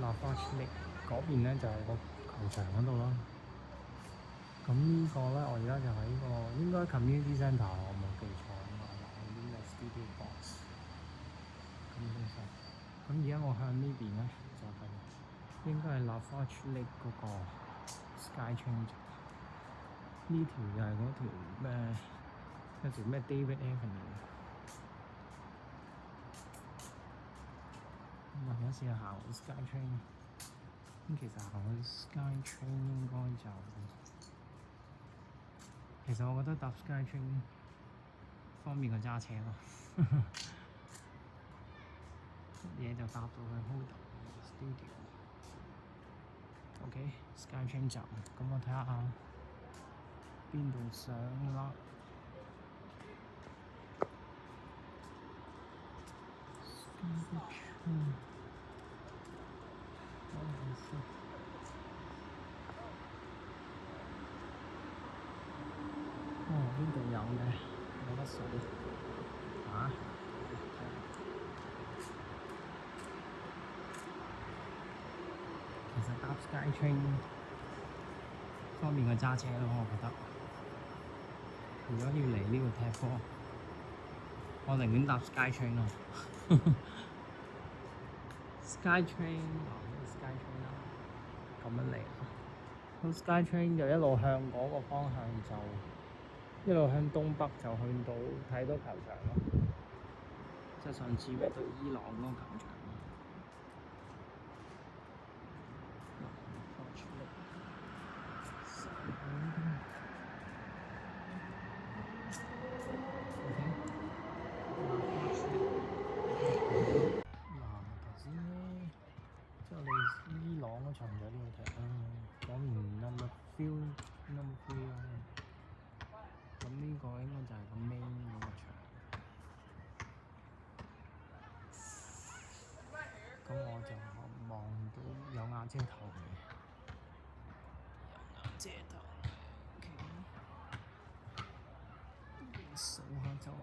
Lafarge 嗰邊咧就係個球場嗰度咯。咁呢個咧，我而家就喺呢個應該 community centre，我冇記錯應該係呢個 studio box。咁而家我向呢邊咧就係應該係 Lafarge 嗰個 SkyTrain。呢條就係嗰條咩？一條咩 David Avenue。咁而家試下行去 SkyTrain。咁其實行去 SkyTrain 應該就其實我覺得搭 SkyTrain 方便過揸車咯。嘢就搭到去 Holden Studio。OK，SkyTrain 站。咁我睇下邊度上啦。SkyTrain。邊度有嘅？有得數啊！其實搭 SkyTrain 方便過揸車咯，我覺得。如果要嚟呢度踢波，我寧願搭 SkyTrain 咯。SkyTrain 啦，咁樣嚟啊！咁 SkyTrain 就一路向嗰個方向就一路向東北就去到睇到球場咯，即係上次咩對伊朗嗰個球場咯。頭先咧，即係我哋伊朗嗰場就喺呢度踢啦，講完 number three 啦。咁呢個應該就係個 main 嗰個場。咁我就望到有瓦遮頭嘅，OK。數下周圍。